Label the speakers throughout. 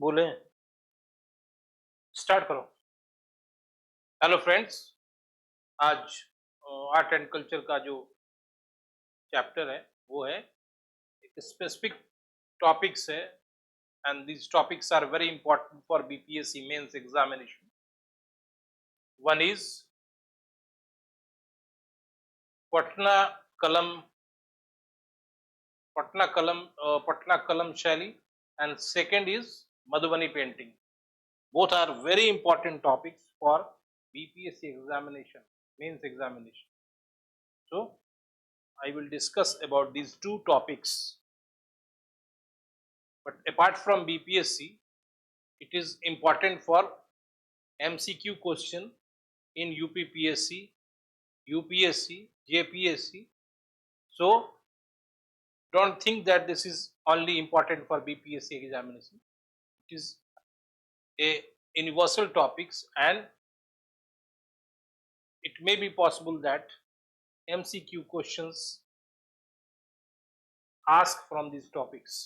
Speaker 1: बोले स्टार्ट करो। Hello friends, आज आर्ट एंड कल्चर का जो चैप्टर है वो है एक स्पेसिफिक टॉपिक्स है and these topics are very important for BPSC mains examination. One is Patna Kalam Patna कलम शैली and second is Madhubani painting. Both are very important topics for BPSC examination, mains examination. So I will discuss about these two topics. But apart from BPSC, it is important for MCQ question in UPPSC, UPSC, JPSC. So don't think that this is only important for BPSC examination. It is a universal topics and it may be possible that MCQ questions asked from these topics.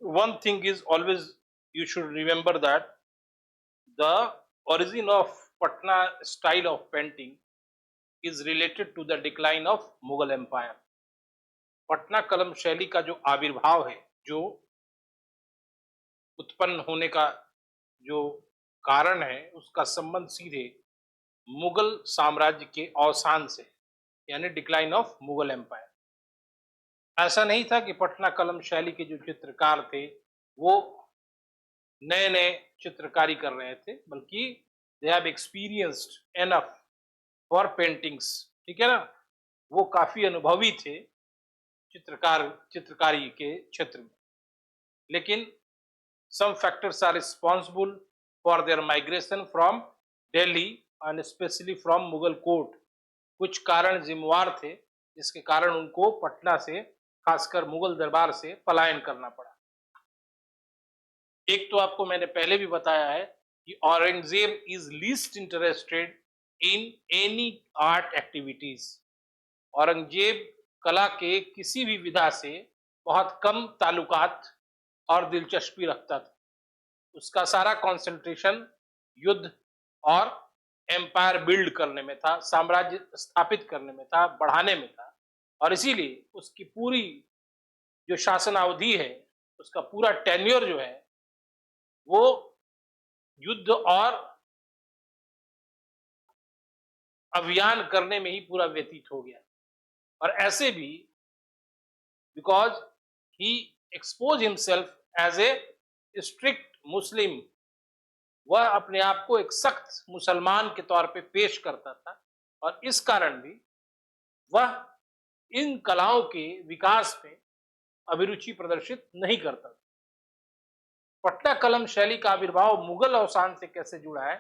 Speaker 1: One thing is always you should remember that the origin of Patna style of painting is related to the decline of Mughal Empire. Patna कलम शैली का जो आविर्भाव है, जो उत्पन्न होने का जो कारण है, उसका संबंध सीधे मुगल साम्राज्य के अवसान से, यानी डिक्लाइन ऑफ मुगल एम्पायर। ऐसा नहीं था कि पटना कलम शैली के जो चित्रकार थे वो नए नए चित्रकारी कर रहे थे, बल्कि they have experienced enough for paintings. ठीक है ना, वो काफी अनुभवी थे चित्रकारी के क्षेत्र में। लेकिन some factors are responsible for their migration from Delhi and especially from Mughal court. कुछ कारण जिम्मेवार थे जिसके कारण उनको पटना से, खासकर मुगल दरबार से पलायन करना पड़ा। एक तो आपको मैंने पहले भी बताया है कि Aurangzeb is least interested in any art activities. Aurangzeb कला के किसी भी विधा से बहुत कम ताल्लुकात और दिलचस्पी रखता था। उसका सारा कंसंट्रेशन युद्ध और एम्पायर बिल्ड करने में था, साम्राज्य स्थापित करने में था, बढ़ाने में था। और इसीलिए उसकी पूरी जो शासन अवधि है, उसका पूरा टेन्योर जो है वो युद्ध और अभियान करने में ही पूरा व्यतीत हो गया। और ऐसे भी because he expose himself as a strict Muslim, वह अपने आप को एक सख्त मुसलमान के तौर पे पेश करता था और इस कारण भी वह इन कलाओं के विकास में अभिरुचि प्रदर्शित नहीं करता था। पटना कलम शैली का आविर्भाव मुगल अवसान से कैसे जुड़ा है,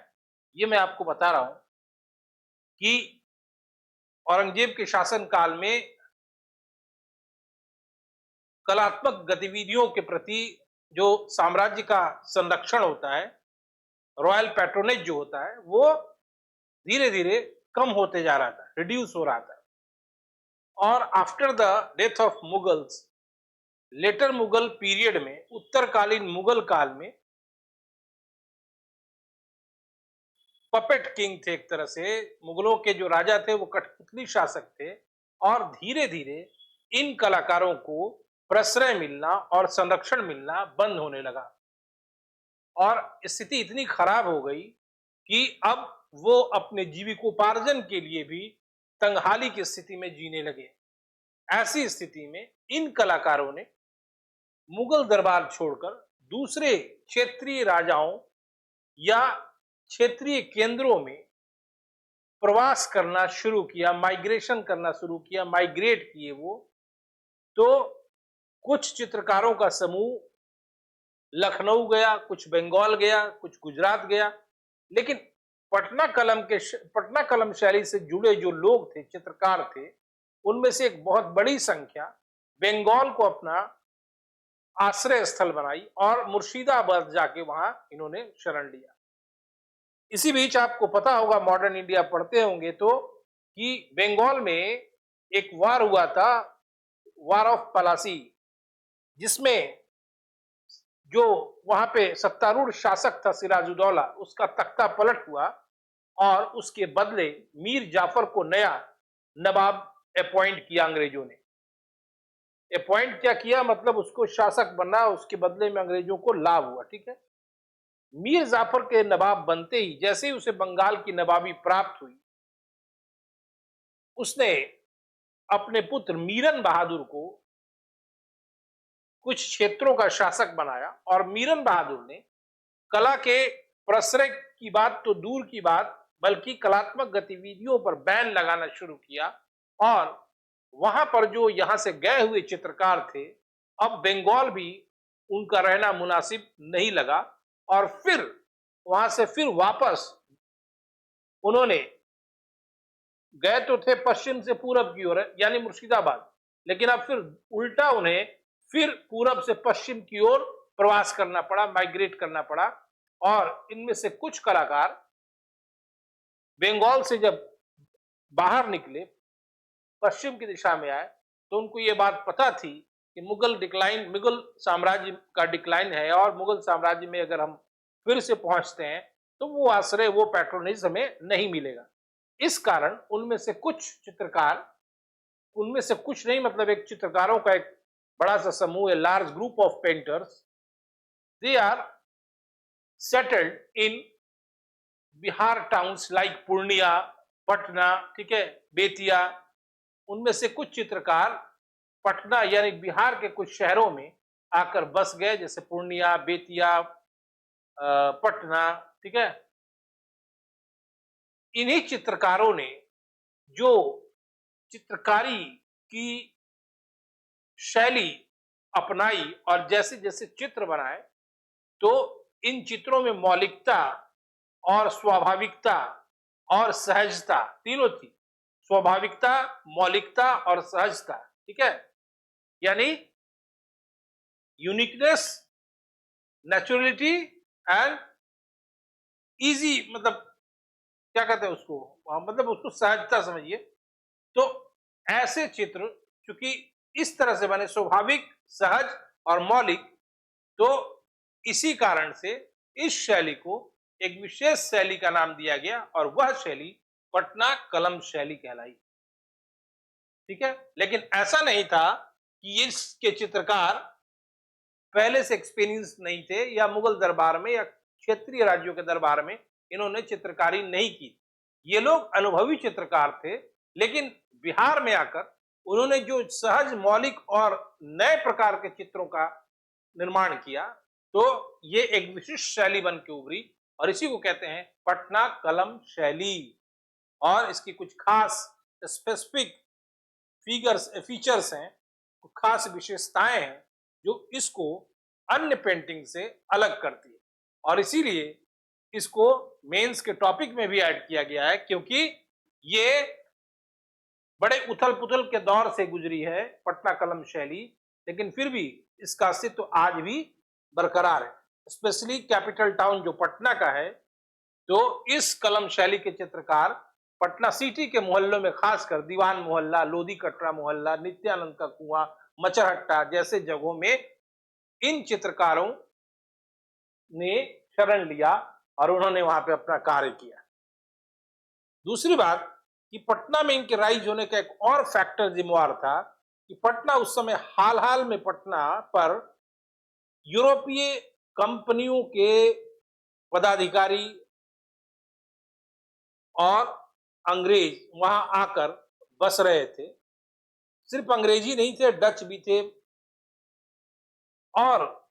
Speaker 1: ये मैं आपको बता रहा हूं कि औरंगजेब के शासन काल में कलात्मक गतिविधियों के प्रति जो साम्राज्य का संरक्षण होता है, रॉयल पैट्रोनेज जो होता है, वो धीरे धीरे कम होते जा रहा था, रिड्यूस हो रहा था। और after the death of Mughals, later Mughal period में, उत्तरकालीन मुगल काल में पपेट किंग थे, एक तरह से मुगलों के जो राजा थे वो कठपुतली शासक थे। और धीरे धीरे इन कलाकारों को प्रश्रय मिलना और संरक्षण मिलना बंद होने लगा और स्थिति इतनी खराब हो गई कि अब वो अपने जीविकोपार्जन के लिए भी तंगहाली की स्थिति में जीने लगे। ऐसी स्थिति में इन कलाकारों ने मुगल दरबार छोड़कर दूसरे क्षेत्रीय राजाओं या क्षेत्रीय केंद्रों में प्रवास करना शुरू किया, माइग्रेशन करना शुरू किया, माइग्रेट किए वो। तो कुछ चित्रकारों का समूह लखनऊ गया, कुछ बंगाल गया, कुछ गुजरात गया, लेकिन पटना कलम शैली से जुड़े जो लोग थे, चित्रकार थे, उनमें से एक बहुत बड़ी संख्या बंगाल को अपना आश्रय स्थल बनाई और मुर्शिदाबाद जाके वहां इन्होंने शरण लिया। इसी बीच आपको पता होगा, मॉडर्न इंडिया पढ़ते होंगे तो, कि बंगाल में एक वार हुआ था, वार ऑफ पलासी, जिसमें जो वहां पे सत्तारूढ़ शासक था सिराजुद्दौला, उसका तख्ता पलट हुआ और उसके बदले मीर जाफर को नया नवाब अपॉइंट किया अंग्रेजों ने। अपॉइंट क्या किया, मतलब उसको शासक बना, उसके बदले में अंग्रेजों को लाभ हुआ। ठीक है। मीर जाफर के नवाब बनते ही, जैसे ही उसे बंगाल की नवाबी प्राप्त हुई, उसने अपने पुत्र मीरन बहादुर को कुछ क्षेत्रों का शासक बनाया और मीरन बहादुर ने कला के प्रश्रय की बात तो दूर की बात, बल्कि कलात्मक गतिविधियों पर बैन लगाना शुरू किया। और वहां पर जो यहां से गए हुए चित्रकार थे, अब बंगाल भी उनका रहना मुनासिब नहीं लगा और फिर वहां से फिर वापस उन्होंने, गए तो थे पश्चिम से पूरब की ओर, यानी मुर्शिदाबाद, लेकिन अब फिर उल्टा उन्हें फिर पूरब से पश्चिम की ओर प्रवास करना पड़ा, माइग्रेट करना पड़ा। और इनमें से कुछ कलाकार बंगाल से जब बाहर निकले, पश्चिम की दिशा में आए, तो उनको ये बात पता थी कि मुगल साम्राज्य का डिक्लाइन है और मुगल साम्राज्य में अगर हम फिर से पहुंचते हैं तो वो आश्रय, वो पैट्रोनेज हमें नहीं मिलेगा। इस कारण उनमें से कुछ चित्रकार, उनमें से कुछ नहीं, मतलब एक चित्रकारों का एक बड़ा सा समूह है, large group of painters, they are settled in Bihar towns like Purnia, Patna, ठीक है, बेतिया। उनमें से कुछ चित्रकार पटना यानी बिहार के कुछ शहरों में आकर बस गए, जैसे पूर्णिया, बेतिया, पटना। ठीक है। इन्हीं चित्रकारों ने जो चित्रकारी की शैली अपनाई और जैसे जैसे चित्र बनाए, तो इन चित्रों में मौलिकता और स्वाभाविकता और सहजता तीनों थी। स्वाभाविकता, मौलिकता और सहजता। ठीक है। यानी यूनिकनेस, नेचुरलिटी एंड इजी, मतलब क्या कहते हैं उसको, मतलब उसको सहजता समझिए। तो ऐसे चित्र चूंकि इस तरह से बने, स्वाभाविक, सहज और मौलिक, तो इसी कारण से इस शैली को एक विशेष शैली का नाम दिया गया और वह शैली पटना कलम शैली कहलाई। ठीक है। लेकिन ऐसा नहीं था कि इसके चित्रकार पहले से एक्सपीरियंस नहीं थे, या मुगल दरबार में या क्षेत्रीय राज्यों के दरबार में इन्होंने चित्रकारी नहीं की। ये लोग अनुभवी चित्रकार थे, लेकिन बिहार में आकर उन्होंने जो सहज, मौलिक और नए प्रकार के चित्रों का निर्माण किया, तो ये एक विशिष्ट शैली बन के उभरी और इसी को कहते हैं पटना कलम शैली। और इसकी कुछ खास स्पेसिफिक फीचर्स हैं, कुछ खास विशेषताएं हैं जो इसको अन्य पेंटिंग से अलग करती है। और इसीलिए इसको मेंस के टॉपिक में भी ऐड किया गया है, क्योंकि ये बड़े उथल पुथल के दौर से गुजरी है पटना कलम शैली, लेकिन फिर भी इसका अस्तित्व आज भी बरकरार है। स्पेशली कैपिटल टाउन जो पटना का है, तो इस कलम शैली के चित्रकार पटना सिटी के मोहल्लों में, खासकर दीवान मोहल्ला, लोधी कटरा मोहल्ला, नित्यानंद का कुआं, मचरहट्टा जैसे जगहों में इन चित्रकारों ने शरण लिया और उन्होंने वहां पे अपना कार्य किया। दूसरी बात कि पटना में इनके राइज होने का एक और फैक्टर जिम्मेवार था कि पटना उस समय हाल में पटना पर यूरोपीय कंपनियों के पदाधिकारी और अंग्रेज वहां आकर बस रहे थे। सिर्फ अंग्रेजी नहीं थे, डच भी थे, और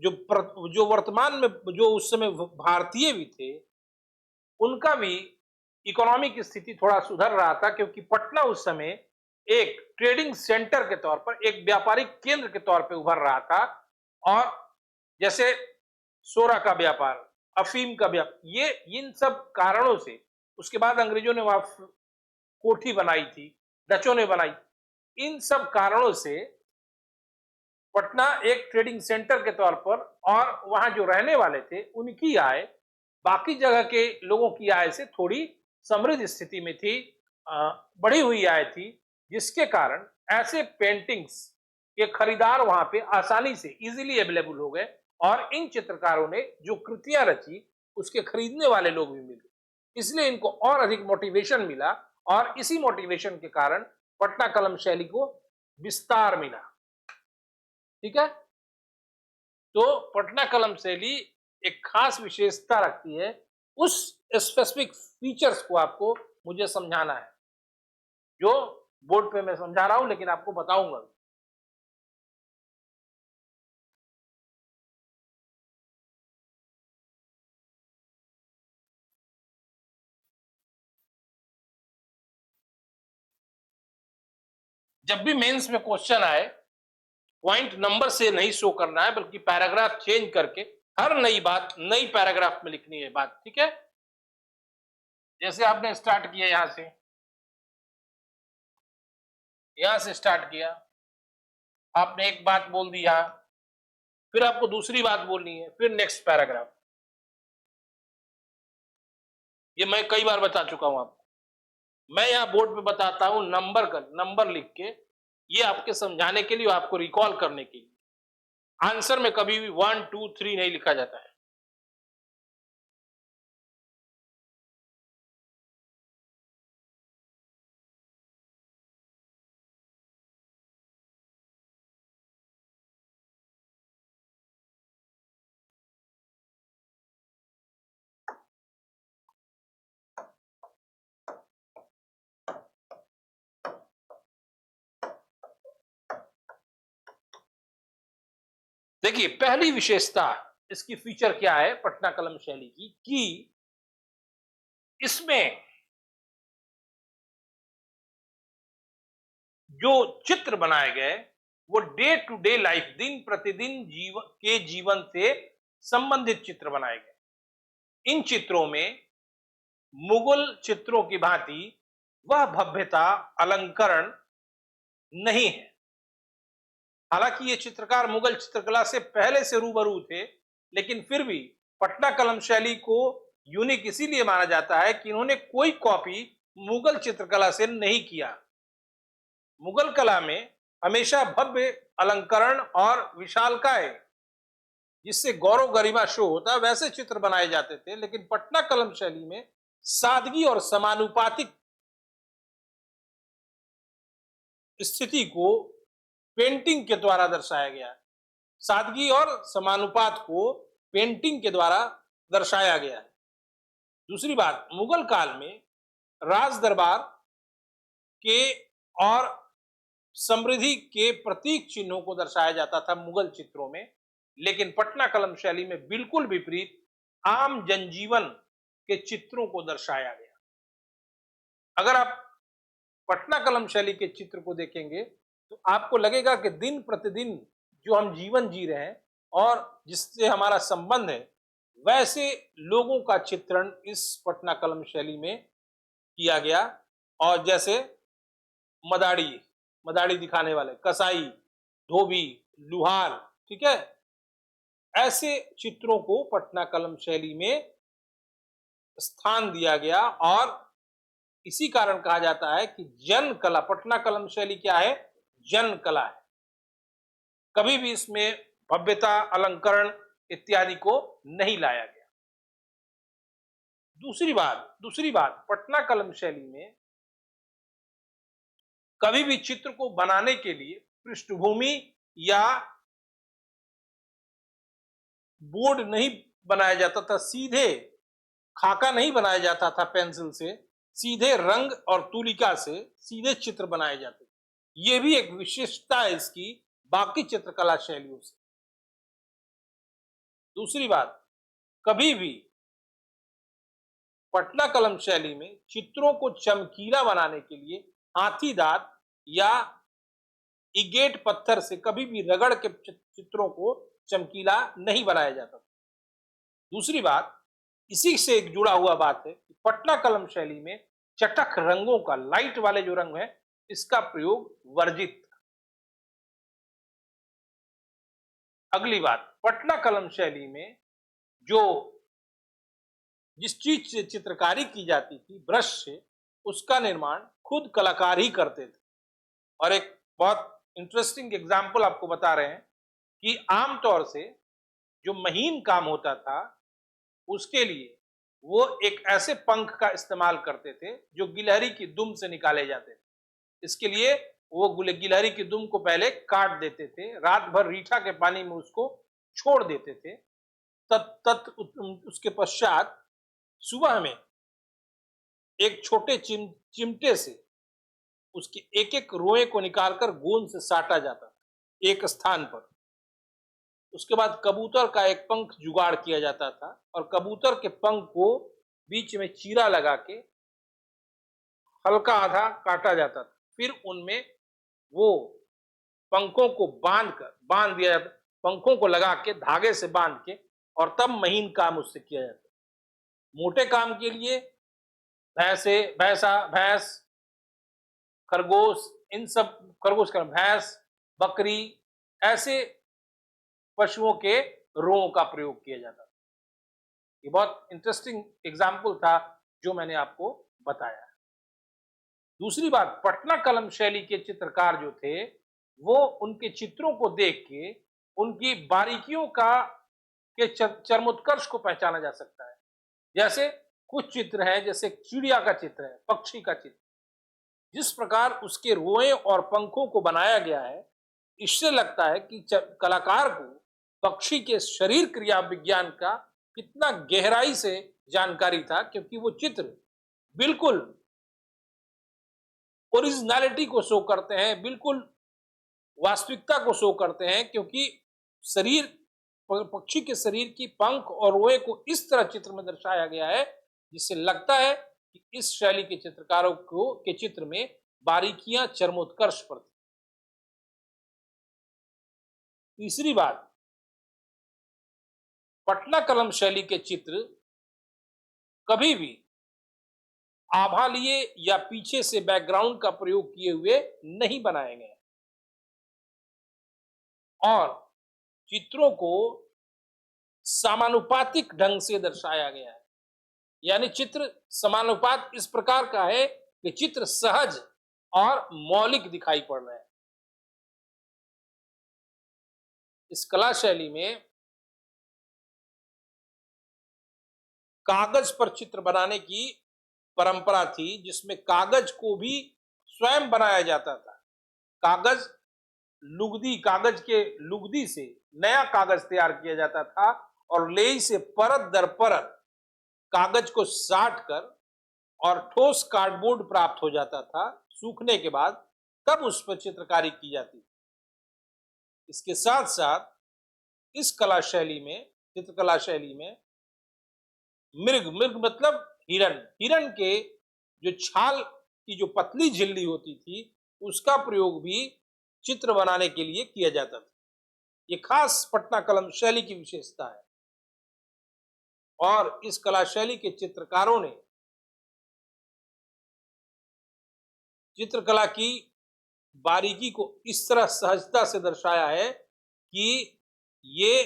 Speaker 1: जो वर्तमान में जो उस समय भारतीय भी थे, उनका भी इकोनॉमिक स्थिति थोड़ा सुधर रहा था, क्योंकि पटना उस समय एक ट्रेडिंग सेंटर के तौर पर, एक व्यापारिक केंद्र के तौर पर उभर रहा था। और जैसे सोरा का व्यापार, अफीम का व्यापार, ये इन सब कारणों से उसके बाद अंग्रेजों ने वहां कोठी बनाई थी, डचों ने बनाई। इन सब कारणों से पटना एक ट्रेडिंग सेंटर के तौर पर, और वहां जो रहने वाले थे उनकी आय बाकी जगह के लोगों की आय से थोड़ी समृद्ध स्थिति में थी, बढ़ी हुई आय थी, जिसके कारण ऐसे पेंटिंग्स के खरीदार वहां पे आसानी से इजीली अवेलेबल हो गए, और इन चित्रकारों ने जो कृतियां रची उसके खरीदने वाले लोग भी मिले, इसलिए इनको और अधिक मोटिवेशन मिला, और इसी मोटिवेशन के कारण पटना कलम शैली को विस्तार मिला। ठीक है, तो पटना कलम शैली एक खास विशेषता रखती है, उस स्पेसिफिक फीचर्स को आपको मुझे समझाना है, जो बोर्ड पे मैं समझा रहा हूं, लेकिन आपको बताऊंगा। जब भी मेंस में क्वेश्चन आए, पॉइंट नंबर से नहीं शो करना है, बल्कि पैराग्राफ चेंज करके हर नई बात नई पैराग्राफ में लिखनी है बात। ठीक है, जैसे आपने स्टार्ट किया यहां से स्टार्ट किया, आपने एक बात बोल दी यहां, फिर आपको दूसरी बात बोलनी है, फिर नेक्स्ट पैराग्राफ। ये मैं कई बार बता चुका हूं आपको, मैं यहाँ बोर्ड पे बताता हूं नंबर लिख के, ये आपके समझाने के लिए, आपको रिकॉल करने के लिए। आंसर में कभी भी 1 2 3 नहीं लिखा जाता है। देखिए, पहली विशेषता इसकी फीचर क्या है पटना कलम शैली की, कि इसमें जो चित्र बनाए गए वो डे टू डे लाइफ, दिन प्रतिदिन जीवन से संबंधित चित्र बनाए गए। इन चित्रों में मुगल चित्रों की भांति वह भव्यता, अलंकरण नहीं है। हालांकि ये चित्रकार मुगल चित्रकला से पहले से रूबरू थे, लेकिन फिर भी पटना कलम शैली को यूनिक इसीलिए माना जाता है कि इन्होंने कोई कॉपी मुगल चित्रकला से नहीं किया। मुगल कला में हमेशा भव्य अलंकरण और विशालकाय, जिससे गौरव गरिमा शो होता है, वैसे चित्र बनाए जाते थे, लेकिन पटना कलम शैली में सादगी और समानुपातिक स्थिति को पेंटिंग के द्वारा दर्शाया गया। सादगी और समानुपात को पेंटिंग के द्वारा दर्शाया गया है। दूसरी बात, मुगल काल में राज दरबार के और समृद्धि के प्रतीक चिन्हों को दर्शाया जाता था मुगल चित्रों में, लेकिन पटना कलम शैली में बिल्कुल विपरीत आम जनजीवन के चित्रों को दर्शाया गया। अगर आप पटना कलम शैली के चित्र को देखेंगे तो आपको लगेगा कि दिन प्रतिदिन जो हम जीवन जी रहे हैं और जिससे हमारा संबंध है, वैसे लोगों का चित्रण इस पटना कलम शैली में किया गया। और जैसे मदाड़ी दिखाने वाले, कसाई, धोबी, लुहार, ठीक है, ऐसे चित्रों को पटना कलम शैली में स्थान दिया गया। और इसी कारण कहा जाता है कि जन कला, पटना कलम शैली क्या है? जन कला है। कभी भी इसमें भव्यता, अलंकरण इत्यादि को नहीं लाया गया। दूसरी बात, पटना कलम शैली में कभी भी चित्र को बनाने के लिए पृष्ठभूमि या बोर्ड नहीं बनाया जाता था, सीधे खाका नहीं बनाया जाता था पेंसिल से, सीधे रंग और तुलिका से सीधे चित्र बनाए जाते थे। ये भी एक विशेषता है इसकी बाकी चित्रकला शैलियों से। दूसरी बात, कभी भी पटना कलम शैली में चित्रों को चमकीला बनाने के लिए हाथी दांत या इगेट पत्थर से कभी भी रगड़ के चित्रों को चमकीला नहीं बनाया जाता। दूसरी बात, इसी से एक जुड़ा हुआ बात है कि पटना कलम शैली में चटक रंगों का, लाइट वाले जो रंग है, इसका प्रयोग वर्जित। अगली बात, पटना कलम शैली में जो जिस चीज से चित्रकारी की जाती थी ब्रश से, उसका निर्माण खुद कलाकार ही करते थे। और एक बहुत इंटरेस्टिंग एग्जाम्पल आपको बता रहे हैं कि आमतौर से जो महीन काम होता था उसके लिए वो एक ऐसे पंख का इस्तेमाल करते थे जो गिलहरी की दुम से निकाले जाते थे। इसके लिए वो गिलहरी की दुम को पहले काट देते थे, रात भर रीठा के पानी में उसको छोड़ देते थे। उसके पश्चात सुबह में एक छोटे चिमटे से उसके एक एक रोए को निकालकर गोंद से साटा जाता था एक स्थान पर। उसके बाद कबूतर का एक पंख जुगाड़ किया जाता था और कबूतर के पंख को बीच में चीरा लगा के हल्का आधा काटा जाता था। फिर उनमें वो पंखों को बांध दिया जाता, पंखों को लगा के धागे से बांध के, और तब महीन काम उससे किया जाता। मोटे काम के लिए भैंस, खरगोश, इन सब, खरगोश का भैंस, बकरी, ऐसे पशुओं के रोमों का प्रयोग किया जाता था। ये बहुत इंटरेस्टिंग एग्जाम्पल था जो मैंने आपको बताया। दूसरी बात, पटना कलम शैली के चित्रकार जो थे वो उनके चित्रों को देख के उनकी बारीकियों के चरमोत्कर्ष को पहचाना जा सकता है। जैसे कुछ चित्र हैं, जैसे चिड़िया का चित्र है, पक्षी का चित्र, जिस प्रकार उसके रोए और पंखों को बनाया गया है, इससे लगता है कि कलाकार को पक्षी के शरीर क्रिया विज्ञान का कितना गहराई से जानकारी था, क्योंकि वो चित्र बिल्कुल ओरिजिनलिटी को शो करते हैं, बिल्कुल वास्तविकता को शो करते हैं, क्योंकि पक्षी के शरीर की पंख और रोए को इस तरह चित्र में दर्शाया गया है जिससे लगता है कि इस शैली के चित्रकारों के चित्र में बारीकियां चरमोत्कर्ष पर थी। तीसरी बात, पटना कलम शैली के चित्र कभी भी आभा लिए या पीछे से बैकग्राउंड का प्रयोग किए हुए नहीं बनाए गए, और चित्रों को समानुपातिक ढंग से दर्शाया गया है। यानी चित्र समानुपात इस प्रकार का है कि चित्र सहज और मौलिक दिखाई पड़ रहे हैं। इस कला शैली में कागज पर चित्र बनाने की परंपरा थी, जिसमें कागज को भी स्वयं बनाया जाता था। कागज के लुगदी से नया कागज तैयार किया जाता था और लेई से परत दर परत कागज को साट कर और ठोस कार्डबोर्ड प्राप्त हो जाता था। सूखने के बाद तब उस पर चित्रकारी की जाती थी। इसके साथ साथ इस चित्रकला शैली में मृग मतलब हिरण के जो छाल की जो पतली झिल्ली होती थी, उसका प्रयोग भी चित्र बनाने के लिए किया जाता था। ये खास पटना कलम शैली की विशेषता है। और इस कला शैली के चित्रकारों ने चित्रकला की बारीकी को इस तरह सहजता से दर्शाया है कि ये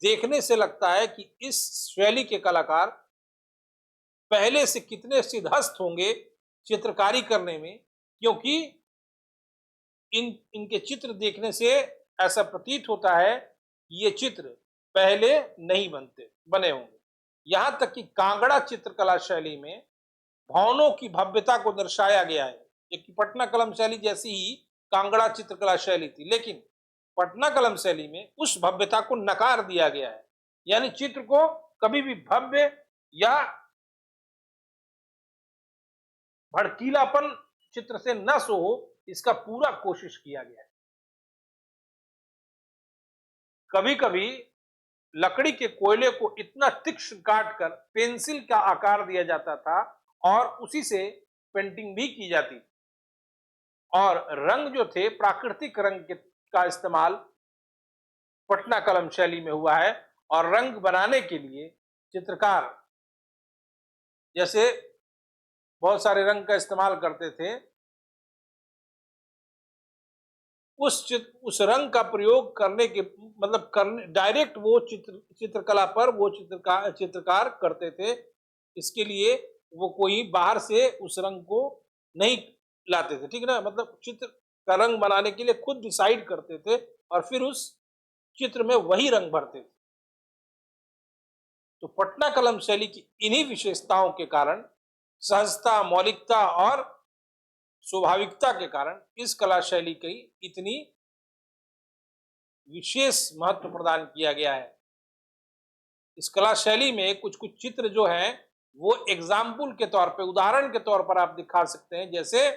Speaker 1: देखने से लगता है कि इस शैली के कलाकार पहले से कितने सिद्धहस्त होंगे चित्रकारी करने में, क्योंकि इनके चित्र देखने से ऐसा प्रतीत होता है कि ये चित्र पहले नहीं बने होंगे। यहां तक कि कांगड़ा चित्रकला शैली में भवनों की भव्यता को दर्शाया गया है, जबकि पटना कलम शैली जैसी ही कांगड़ा चित्रकला शैली थी, लेकिन पटना कलम शैली में उस भव्यता को नकार दिया गया है। यानी चित्र को कभी भी भव्य या भड़कीलापन चित्र से न शो हो, इसका पूरा कोशिश किया गया है। कभी कभी लकड़ी के कोयले को इतना तीक्ष्ण काटकर पेंसिल का आकार दिया जाता था और उसी से पेंटिंग भी की जाती थी। और रंग जो थे, प्राकृतिक रंग का इस्तेमाल पटना कलम शैली में हुआ है। और रंग बनाने के लिए चित्रकार जैसे बहुत सारे रंग का इस्तेमाल करते थे, उस रंग का प्रयोग करने के मतलब करने डायरेक्ट वो चित्रकला पर वो चित्रकार करते थे। इसके लिए वो कोई बाहर से उस रंग को नहीं लाते थे, ठीक है ना। मतलब चित्र का रंग बनाने के लिए खुद डिसाइड करते थे और फिर उस चित्र में वही रंग भरते थे। तो पटना कलम शैली की इन्हीं विशेषताओं के कारण, सहजता, मौलिकता और स्वाभाविकता के कारण इस कला शैली की इतनी विशेष महत्व प्रदान किया गया है। इस कला शैली में कुछ कुछ चित्र जो हैं वो एग्जाम्पल के तौर पे, उदाहरण के तौर पर आप दिखा सकते हैं। जैसे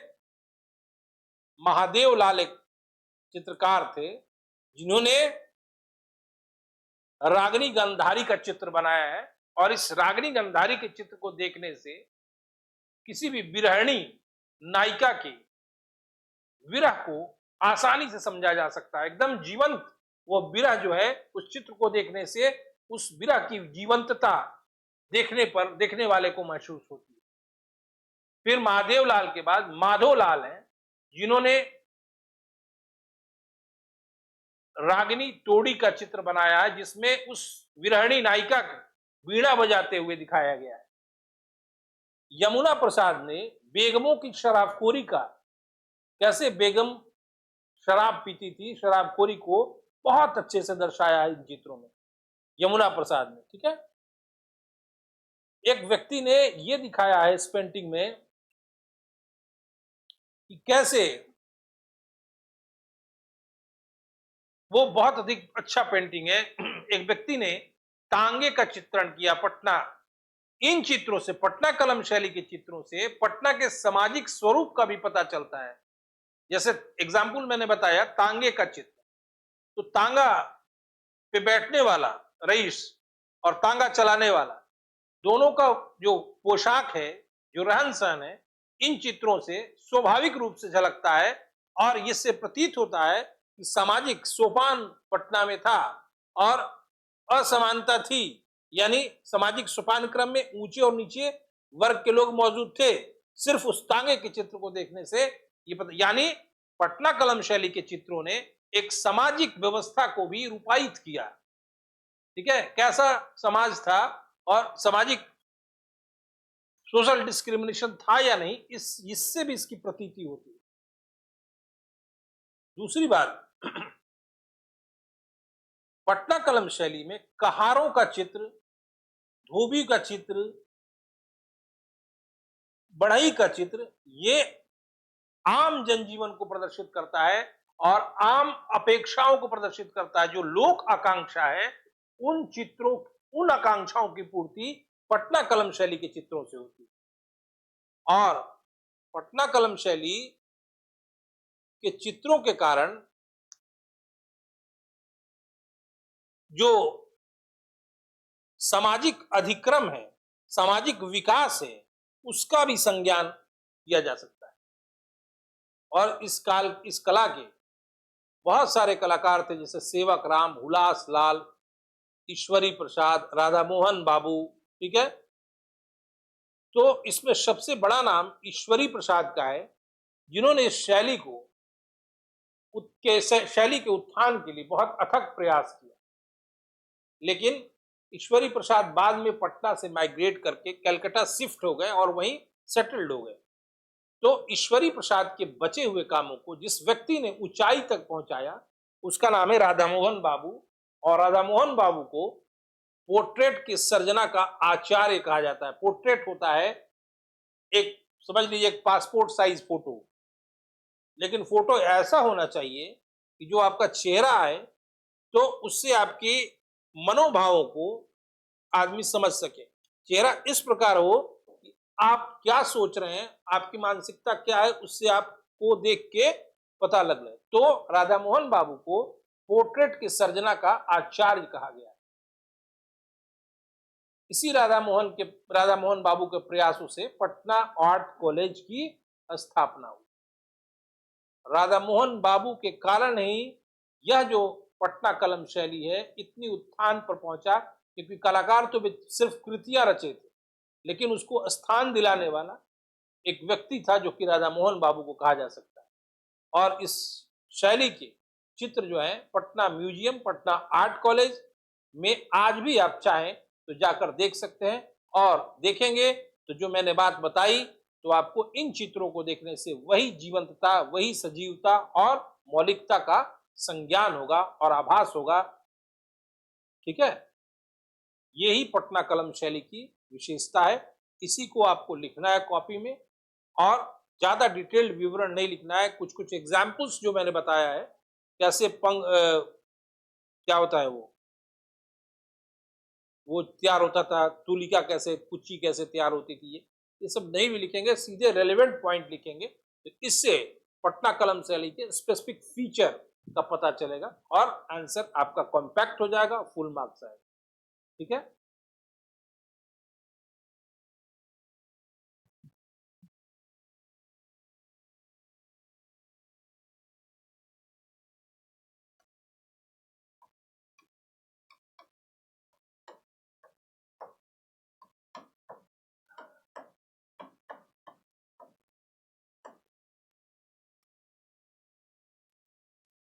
Speaker 1: महादेव लाल एक चित्रकार थे जिन्होंने रागिनी गंधारी का चित्र बनाया है, और इस रागिनी गंधारी के चित्र को देखने से किसी भी विरहिणी नायिका के विरह को आसानी से समझा जा सकता है। एकदम जीवंत वो विरह जो है, उस चित्र को देखने से उस विरह की जीवंतता देखने वाले को महसूस होती है। फिर महादेव लाल के बाद माधव लाल हैं जिन्होंने रागिनी टोडी का चित्र बनाया है, जिसमें उस विरहिणी नायिका को वीणा बजाते हुए दिखाया गया है। यमुना प्रसाद ने बेगमों की शराबखोरी का, कैसे बेगम शराब पीती थी, शराबखोरी को बहुत अच्छे से दर्शाया है इन चित्रों में, यमुना प्रसाद ने, ठीक है। एक व्यक्ति ने यह दिखाया है इस पेंटिंग में कि कैसे वो बहुत अधिक अच्छा पेंटिंग है। एक व्यक्ति ने टांगे का चित्रण किया पटना, इन चित्रों से, पटना कलम शैली के चित्रों से पटना के सामाजिक स्वरूप का भी पता चलता है। जैसे एग्जाम्पल मैंने बताया तांगे का चित्र, तो तांगा पे बैठने वाला रईस और तांगा चलाने वाला, दोनों का जो पोशाक है, जो रहन सहन है, इन चित्रों से स्वाभाविक रूप से झलकता है। और इससे प्रतीत होता है कि सामाजिक सोपान पटना में था और असमानता थी, यानी सामाजिक सोपान क्रम में ऊंचे और नीचे वर्ग के लोग मौजूद थे। सिर्फ उस तांगे के चित्र को देखने से ये पता, यानी पटना कलम शैली के चित्रों ने एक सामाजिक व्यवस्था को भी रूपायित किया, ठीक है। कैसा समाज था और सामाजिक सोशल डिस्क्रिमिनेशन था या नहीं, इससे भी इसकी प्रतीति होती है। दूसरी बात, पटना कलम शैली में कहारों का चित्र, धोबी का चित्र, बढ़ई का चित्र, ये आम जनजीवन को प्रदर्शित करता है और आम अपेक्षाओं को प्रदर्शित करता है। जो लोक आकांक्षा है, उन चित्रों, उन आकांक्षाओं की पूर्ति पटना कलम शैली के चित्रों से होती है। और पटना कलम शैली के चित्रों के कारण जो सामाजिक अधिक्रम है, सामाजिक विकास है, उसका भी संज्ञान किया जा सकता है। और इस कला के बहुत सारे कलाकार थे, जैसे सेवक राम, हुलास लाल, ईश्वरी प्रसाद, राधा मोहन बाबू, ठीक है। तो इसमें सबसे बड़ा नाम ईश्वरी प्रसाद का है, जिन्होंने इस शैली के उत्थान के लिए बहुत अथक प्रयास किया। लेकिन ईश्वरी प्रसाद बाद में पटना से माइग्रेट करके कलकत्ता शिफ्ट हो गए और वहीं सेटल्ड हो गए। तो ईश्वरी प्रसाद के बचे हुए कामों को जिस व्यक्ति ने ऊंचाई तक पहुंचाया, उसका नाम है राधा मोहन बाबू। और राधा मोहन बाबू को पोर्ट्रेट की सर्जना का आचार्य कहा जाता है। पोर्ट्रेट होता है एक, समझ लीजिए, एक पासपोर्ट साइज फोटो, लेकिन फोटो ऐसा होना चाहिए कि जो आपका चेहरा है तो उससे आपके मनोभावों को आदमी समझ सके। चेहरा इस प्रकार हो कि आप क्या सोच रहे हैं, आपकी मानसिकता क्या है, उससे आपको देख के पता लग रहा है। तो राधा मोहन बाबू को पोर्ट्रेट की सर्जना का आचार्य कहा गया है। इसी राधा मोहन बाबू के प्रयासों से पटना आर्ट कॉलेज की स्थापना हुई। राधा मोहन बाबू के कारण ही यह जो पटना कलम शैली है इतनी उत्थान पर पहुंचा, क्योंकि कलाकार तो सिर्फ कृतियां रचे थे, लेकिन उसको स्थान दिलाने वाला एक व्यक्ति था जो कि राधा मोहन बाबू को कहा जा सकता है। और इस शैली के चित्र जो है Patna museum, Patna art college में आज भी आप चाहें तो जाकर देख सकते हैं। और देखेंगे तो जो मैंने बात बताई, तो आपको इन चित्रों को देखने से वही जीवंतता, वही सजीवता और मौलिकता का संज्ञान होगा और आभास होगा। ठीक है, यही पटना कलम शैली की विशेषता है। इसी को आपको लिखना है कॉपी में, और ज्यादा डिटेल्ड विवरण नहीं लिखना है। कुछ कुछ एग्जाम्पल्स जो मैंने बताया है, कैसे क्या होता है वो तैयार होता था, तुलिका कैसे, कुच्ची कैसे तैयार होती थी, ये सब नहीं भी लिखेंगे, सीधे रेलेवेंट पॉइंट लिखेंगे, तो इससे पटना कलम शैली के स्पेसिफिक फीचर का पता चलेगा और आंसर आपका कॉम्पैक्ट हो जाएगा, फुल मार्क्स आएगा। ठीक है,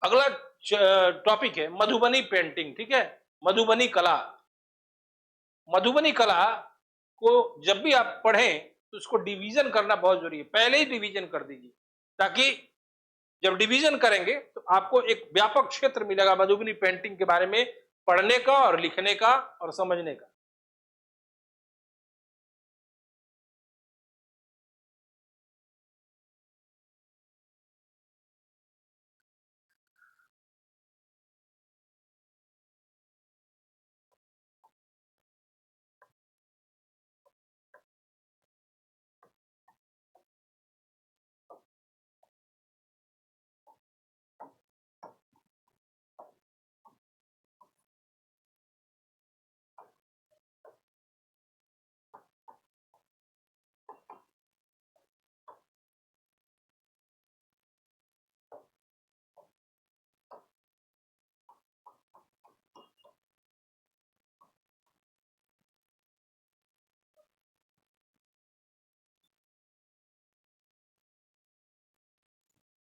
Speaker 1: अगला टॉपिक है मधुबनी पेंटिंग। ठीक है, मधुबनी कला। मधुबनी कला को जब भी आप पढ़ें तो उसको डिवीजन करना बहुत जरूरी है, पहले ही डिवीजन कर दीजिए, ताकि जब डिवीजन करेंगे तो आपको एक व्यापक क्षेत्र मिलेगा मधुबनी पेंटिंग के बारे में पढ़ने का और लिखने का और समझने का।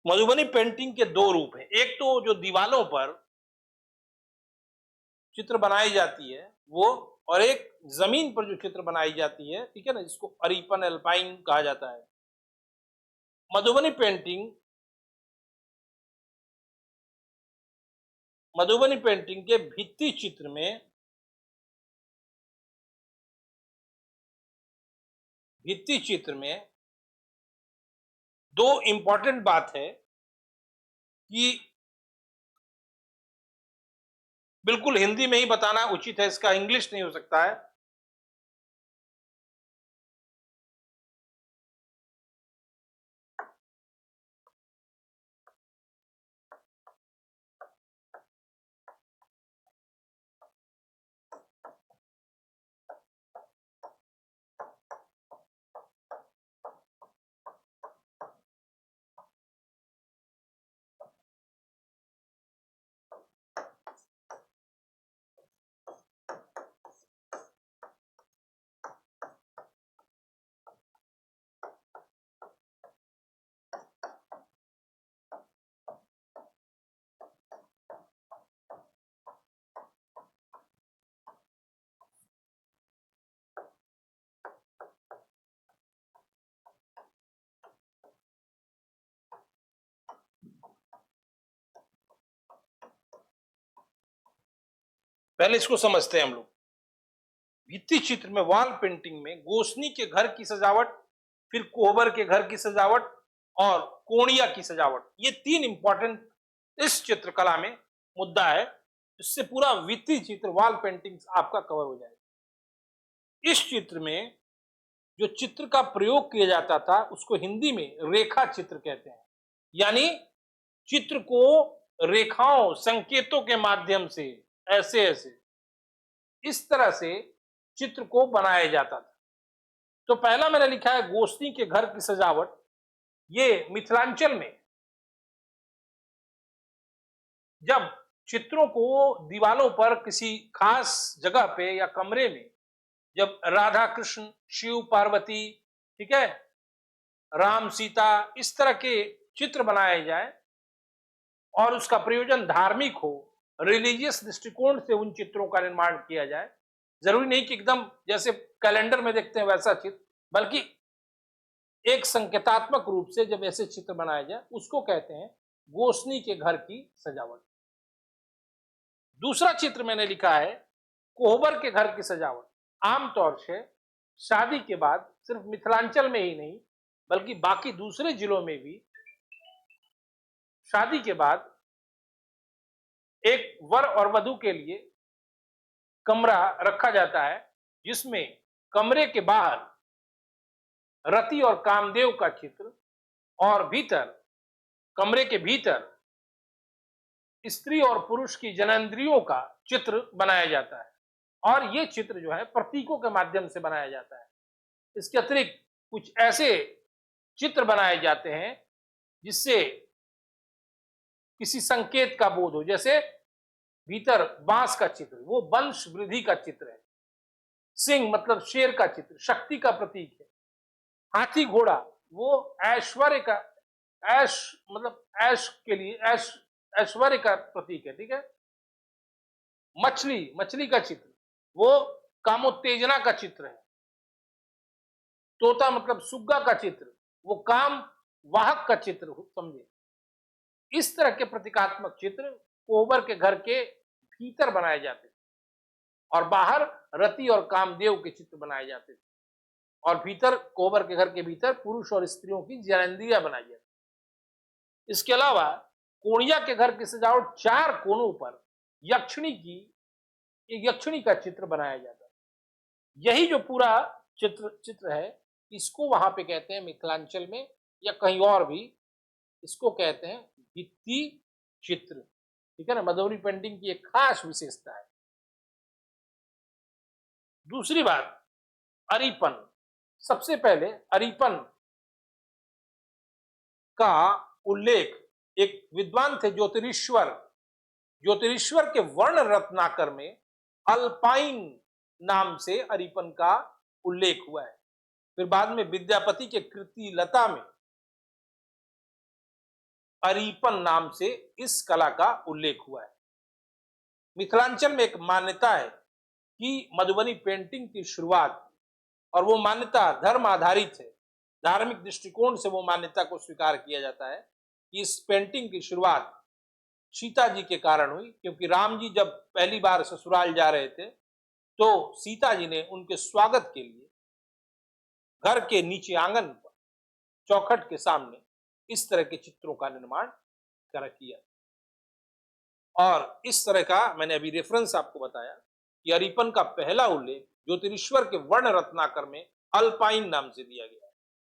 Speaker 1: मधुबनी पेंटिंग के दो रूप हैं, एक तो जो दीवालों पर चित्र बनाई जाती है वो, और एक जमीन पर जो चित्र बनाई जाती है, ठीक है ना, जिसको अरीपन एल्पाइन कहा जाता है। मधुबनी पेंटिंग मधुबनी पेंटिंग के भित्ति चित्र में दो इंपॉर्टेंट बात है कि बिल्कुल हिंदी में ही बताना उचित है, इसका इंग्लिश नहीं हो सकता है। पहले इसको समझते हैं हम लोग। भित्ति चित्र में, वॉल पेंटिंग में गोसनी के घर की सजावट, फिर कोहबर के घर की सजावट और कोणिया की सजावट, ये तीन इंपॉर्टेंट इस चित्रकला में मुद्दा है। इससे पूरा भित्ति चित्र, वॉल पेंटिंग आपका कवर हो जाएगा। इस चित्र में जो चित्र का प्रयोग किया जाता था उसको हिंदी में रेखा चित्र कहते हैं। यानी चित्र को रेखाओं, संकेतों के माध्यम से ऐसे ऐसे इस तरह से चित्र को बनाया जाता था। तो पहला मैंने लिखा है गोष्ठी के घर की सजावट। ये मिथिलांचल में जब चित्रों को दीवालों पर किसी खास जगह पे या कमरे में जब राधा कृष्ण, शिव पार्वती, ठीक है, राम सीता, इस तरह के चित्र बनाए जाए और उसका प्रयोजन धार्मिक हो, रिलीजियस दृष्टिकोण से उन चित्रों का निर्माण किया जाए। जरूरी नहीं कि एकदम जैसे कैलेंडर में देखते हैं वैसा चित्र, बल्कि एक संकेतात्मक रूप से जब ऐसे चित्र बनाए जाए उसको कहते हैं गोष्ठी के घर की सजावट। दूसरा चित्र मैंने लिखा है कोहबर के घर की सजावट। आमतौर से शादी के बाद सिर्फ मिथिलांचल में ही नहीं बल्कि बाकी दूसरे जिलों में भी शादी के बाद एक वर और वधू के लिए कमरा रखा जाता है जिसमें कमरे के बाहर रति और कामदेव का चित्र और भीतर, कमरे के भीतर स्त्री और पुरुष की जननेंद्रियों का चित्र बनाया जाता है। और ये चित्र जो है प्रतीकों के माध्यम से बनाया जाता है। इसके अतिरिक्त कुछ ऐसे चित्र बनाए जाते हैं जिससे किसी संकेत का बोध हो। जैसे भीतर बांस का चित्र, वो वंश वृद्धि का चित्र है। सिंह मतलब शेर का चित्र, शक्ति का प्रतीक है। हाथी घोड़ा वो ऐश्वर्य का, ऐश मतलब ऐश के लिए, ऐश्वर्य का प्रतीक है, ठीक है। मछली का चित्र वो कामोत्तेजना का चित्र है। तोता मतलब सुग्गा का चित्र, वो काम वाहक का चित्र समझे। इस तरह के प्रतीकात्मक चित्र कोहबर के घर के भीतर बनाए जाते थे और बाहर रति और कामदेव के चित्र बनाए जाते थे और भीतर कोहबर के घर के भीतर पुरुष और स्त्रियों की जननेंद्रियां बनाई जाती। इसके अलावा कोणिया के घर की सजावट, चार कोनों पर यक्षिणी का चित्र बनाया जाता है। यही जो पूरा चित्र है इसको वहां पे कहते हैं मिथिलांचल में या कहीं और भी इसको कहते हैं भित्ति चित्र, ठीक है ना। मधुबनी पेंटिंग की एक खास विशेषता है। दूसरी बात, अरीपन। सबसे पहले अरीपन का उल्लेख एक विद्वान थे ज्योतिरीश्वर के वर्ण रत्नाकर में अल्पाइन नाम से अरीपन का उल्लेख हुआ है। फिर बाद में विद्यापति के कृति लता में अरीपन नाम से इस कला का उल्लेख हुआ है। मिथिलांचल में एक मान्यता है कि मधुबनी पेंटिंग की शुरुआत, और वो मान्यता धर्म आधारित है, धार्मिक दृष्टिकोण से वो मान्यता को स्वीकार किया जाता है कि इस पेंटिंग की शुरुआत सीता जी के कारण हुई। क्योंकि राम जी जब पहली बार ससुराल जा रहे थे तो सीता जी ने उनके स्वागत के लिए घर के नीचे आंगन पर चौखट के सामने इस तरह के चित्रों का निर्माण किया। और इस तरह का मैंने अभी रेफरेंस आपको बताया कि अरीपन का पहला उल्लेख ज्योतिरीश्वर के वर्ण रत्नाकर में अल्पाइन नाम से दिया गया है।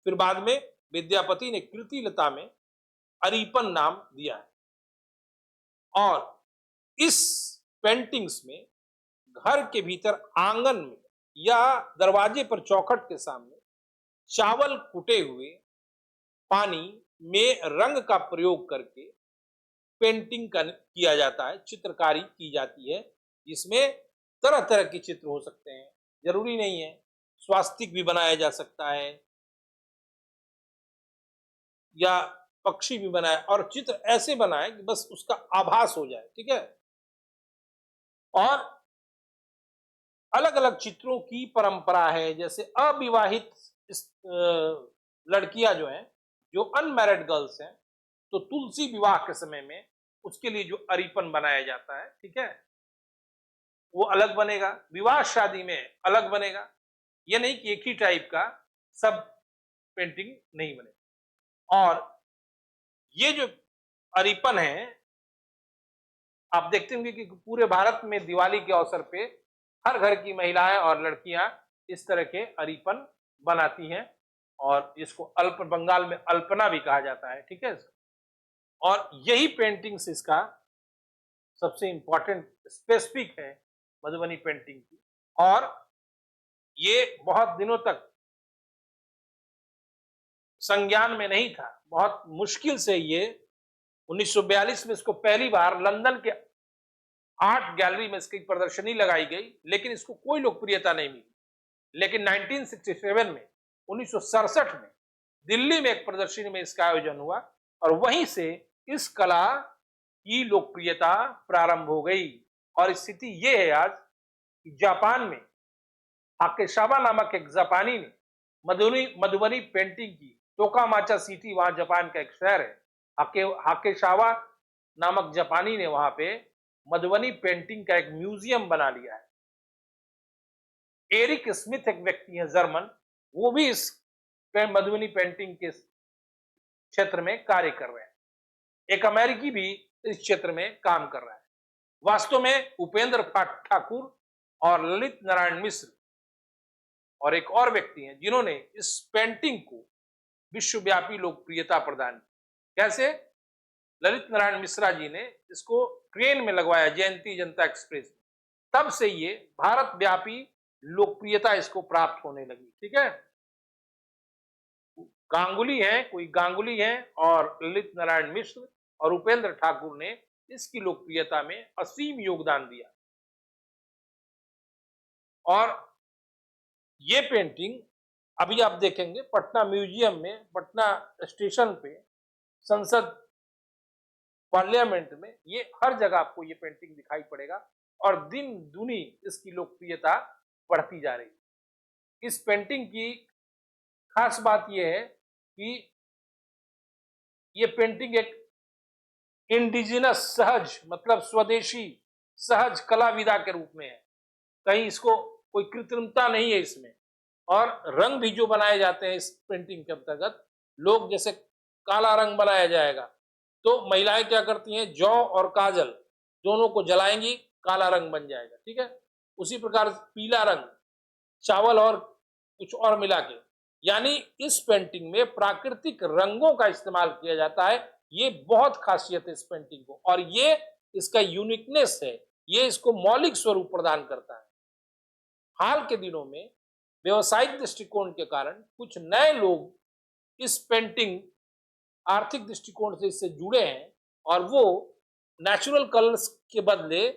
Speaker 1: फिर बाद में विद्यापति ने कृति लता में अरीपन नाम दिया है। और इस पेंटिंग्स में घर के भीतर आंगन में या दरवाजे पर चौखट के सामने चावल कुटे हुए पानी में रंग का प्रयोग करके पेंटिंग किया जाता है, चित्रकारी की जाती है, जिसमें तरह तरह के चित्र हो सकते हैं। जरूरी नहीं है, स्वास्तिक भी बनाया जा सकता है या पक्षी भी बनाए, और चित्र ऐसे बनाए कि बस उसका आभास हो जाए, ठीक है। और अलग अलग चित्रों की परंपरा है। जैसे अविवाहित लड़कियां जो हैं, जो अनमैरिड गर्ल्स हैं, तो तुलसी विवाह के समय में उसके लिए जो अरीपन बनाया जाता है, ठीक है, वो अलग बनेगा। विवाह शादी में अलग बनेगा। ये नहीं कि एक ही टाइप का सब पेंटिंग नहीं बनेगा। और ये जो अरीपन है, आप देखते होंगे कि पूरे भारत में दिवाली के अवसर पे हर घर की महिलाएं और लड़कियां इस तरह के अरीपन बनाती हैं और इसको अल्प बंगाल में अल्पना भी कहा जाता है, ठीक है। और यही पेंटिंग्स इसका सबसे इंपॉर्टेंट स्पेसिफिक है मधुबनी पेंटिंग की। और ये बहुत दिनों तक संज्ञान में नहीं था, बहुत मुश्किल से ये 1942 में इसको पहली बार लंदन के आर्ट गैलरी में इसकी प्रदर्शनी लगाई गई, लेकिन इसको कोई लोकप्रियता नहीं मिली। लेकिन 1967 में 1967 में दिल्ली में एक प्रदर्शनी में इसका आयोजन हुआ और वहीं से इस कला की लोकप्रियता प्रारंभ हो गई। और स्थिति ये है आज कि जापान में हाकेशावा नामक एक जापानी ने मधुबनी पेंटिंग की, टोकामाचा सिटी वहां जापान का एक शहर है, हाकेशावा नामक जापानी ने वहां पे मधुबनी पेंटिंग का एक म्यूजियम बना लिया है। एरिक स्मिथ एक व्यक्ति है जर्मन, वो भी इस मधुबनी पेंटिंग के क्षेत्र में कार्य कर रहे हैं। एक अमेरिकी भी इस क्षेत्र में काम कर रहा है। वास्तव में उपेंद्र ठाकुर और ललित नारायण मिश्र और एक और व्यक्ति हैं जिन्होंने इस पेंटिंग को विश्वव्यापी लोकप्रियता प्रदान की। कैसे? ललित नारायण मिश्रा जी ने इसको ट्रेन में लगवाया जयंती जनता एक्सप्रेस में, तब से ये भारत व्यापी लोकप्रियता इसको प्राप्त होने लगी, ठीक है। कोई गांगुली है और ललित नारायण मिश्र और उपेंद्र ठाकुर ने इसकी लोकप्रियता में असीम योगदान दिया। और ये पेंटिंग अभी आप देखेंगे पटना म्यूजियम में, पटना स्टेशन पे, संसद पार्लियामेंट में, ये हर जगह आपको ये पेंटिंग दिखाई पड़ेगा और दिन दुनी इसकी लोकप्रियता बढ़ती जा रही है। इस पेंटिंग की खास बात यह है कि ये पेंटिंग एक इंडिजिनस सहज, मतलब स्वदेशी सहज कला विधा के रूप में है। कहीं इसको कोई कृत्रिमता नहीं है इसमें। और रंग भी जो बनाए जाते हैं इस पेंटिंग के अंतर्गत, लोग जैसे काला रंग बनाया जाएगा तो महिलाएं क्या करती हैं, जौ और काजल दोनों को जलाएंगी, काला रंग बन जाएगा, ठीक है। उसी प्रकार पीला रंग चावल और कुछ और मिला के, यानी इस पेंटिंग में प्राकृतिक रंगों का इस्तेमाल किया जाता है। ये बहुत खासियत है इस पेंटिंग को और ये इसका यूनिकनेस है, ये इसको मौलिक स्वरूप प्रदान करता है। हाल के दिनों में व्यवसायिक दृष्टिकोण के कारण कुछ नए लोग इस पेंटिंग आर्थिक दृष्टिकोण से इससे जुड़े हैं और वो नेचुरल कलर्स के बदले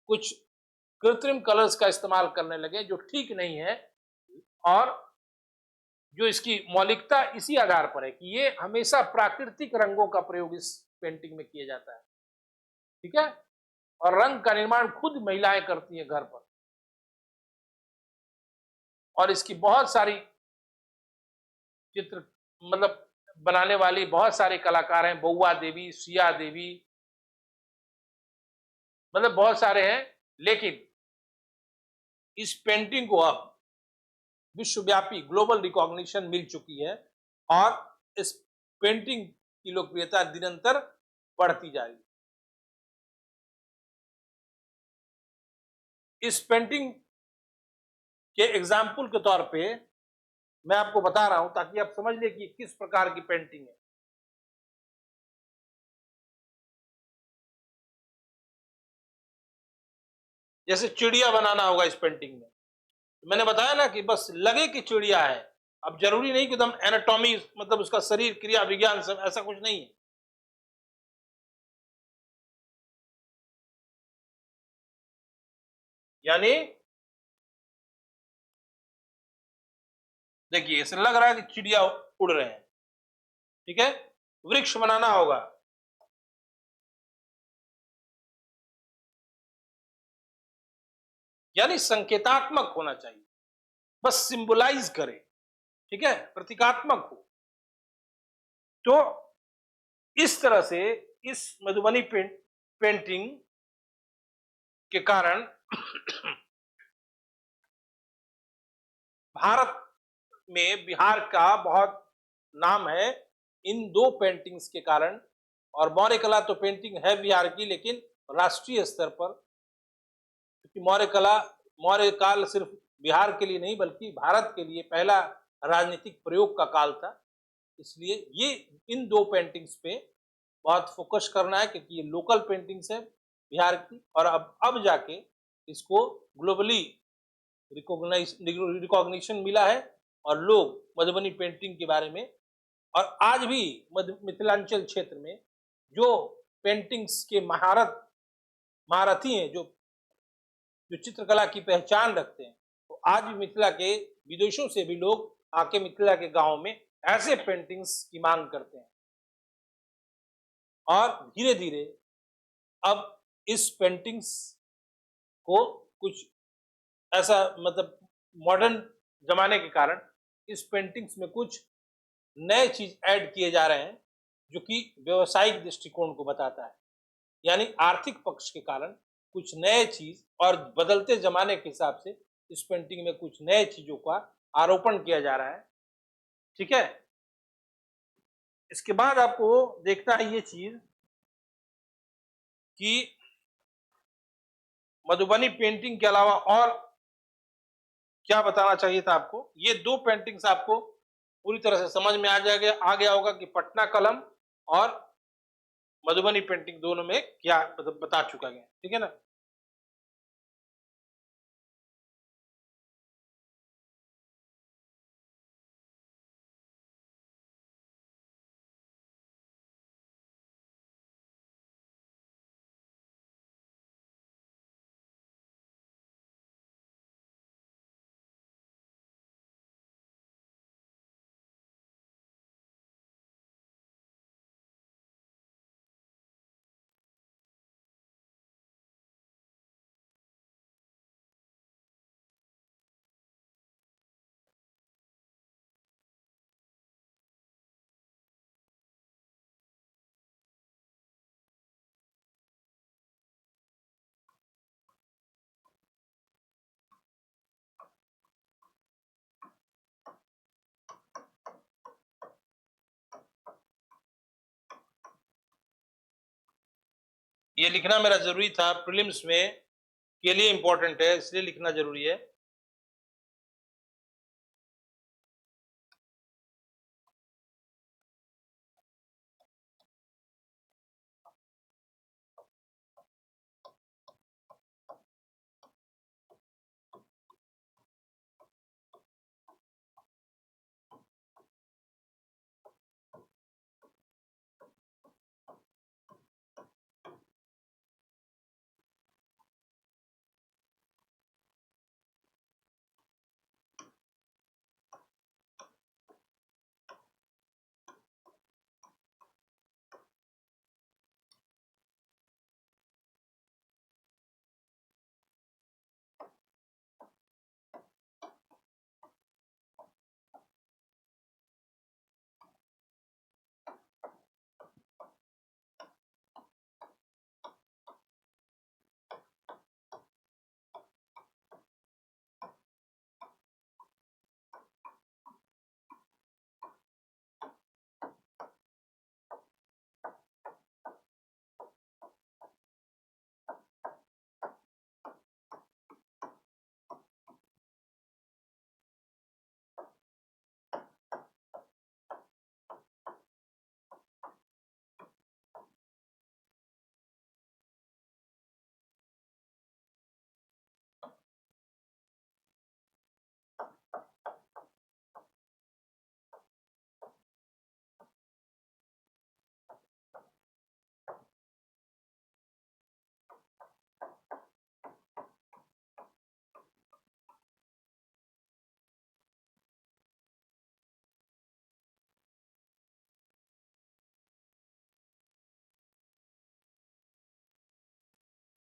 Speaker 1: कुछ कृत्रिम कलर्स का इस्तेमाल करने लगे, जो ठीक नहीं है। और जो इसकी मौलिकता इसी आधार पर है कि ये हमेशा प्राकृतिक रंगों का प्रयोग इस पेंटिंग में किया जाता है, ठीक है। और रंग का निर्माण खुद महिलाएं करती हैं घर पर। और इसकी बहुत सारी चित्र मतलब बनाने वाली बहुत सारे कलाकार हैं, बउआ देवी, सिया देवी, मतलब बहुत सारे हैं। लेकिन इस पेंटिंग को अब विश्वव्यापी ग्लोबल रिकॉग्निशन मिल चुकी है और इस पेंटिंग की लोकप्रियता निरंतर बढ़ती जा रही है। इस पेंटिंग के एग्जाम्पल के तौर पे मैं आपको बता रहा हूं ताकि आप समझ ले कि किस प्रकार की पेंटिंग है। जैसे चिड़िया बनाना होगा इस पेंटिंग में, मैंने बताया ना कि बस लगे कि चिड़िया है, अब जरूरी नहीं कि एकदम एनाटॉमी मतलब उसका शरीर क्रिया विज्ञान सब ऐसा कुछ नहीं है। यानी देखिए ऐसे लग रहा है कि चिड़िया उड़ रहे हैं, ठीक है। वृक्ष बनाना होगा, यानी संकेतात्मक होना चाहिए, बस सिंबलाइज करे, ठीक है, प्रतीकात्मक हो। तो इस तरह से इस मधुबनी पेंटिंग के कारण भारत में बिहार का बहुत नाम है इन दो पेंटिंग्स के कारण। और मौर्य कला तो पेंटिंग है बिहार की, लेकिन राष्ट्रीय स्तर पर, क्योंकि मौर्य काल सिर्फ बिहार के लिए नहीं बल्कि भारत के लिए पहला राजनीतिक प्रयोग का काल था। इसलिए ये इन दो पेंटिंग्स पे बहुत फोकस करना है, क्योंकि ये लोकल पेंटिंग्स है बिहार की, और अब जाके इसको ग्लोबली रिकॉग्निशन मिला है, और लोग मधुबनी पेंटिंग के बारे में, और आज भी मिथिलांचल क्षेत्र में जो पेंटिंग्स के महारथी हैं, जो जो चित्रकला की पहचान रखते हैं, तो आज भी मिथिला के विदेशों से भी लोग आके मिथिला के गांव में ऐसे पेंटिंग्स की मांग करते हैं। और धीरे धीरे अब इस पेंटिंग्स को कुछ ऐसा मतलब मॉडर्न जमाने के कारण इस पेंटिंग्स में कुछ नए चीज ऐड किए जा रहे हैं, जो कि व्यवसायिक दृष्टिकोण को बताता है। यानी आर्थिक पक्ष के कारण कुछ नए चीज और बदलते जमाने के हिसाब से इस पेंटिंग में कुछ नए चीजों का आरोपण किया जा रहा है। ठीक है, इसके बाद आपको देखना है ये चीज कि मधुबनी पेंटिंग के अलावा और क्या बताना चाहिए था आपको। ये दो पेंटिंग्स आपको पूरी तरह से समझ में आ गया होगा कि पटना कलम और मधुबनी पेंटिंग दोनों में क्या मतलब बता चुका गया। ठीक है ना। ये लिखना मेरा जरूरी था, प्रीलिम्स में के लिए इंपॉर्टेंट है, इसलिए लिखना जरूरी है।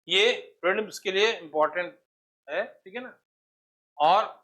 Speaker 1: ये प्रीलिम्स के लिए इंपॉर्टेंट है। ठीक है ना। और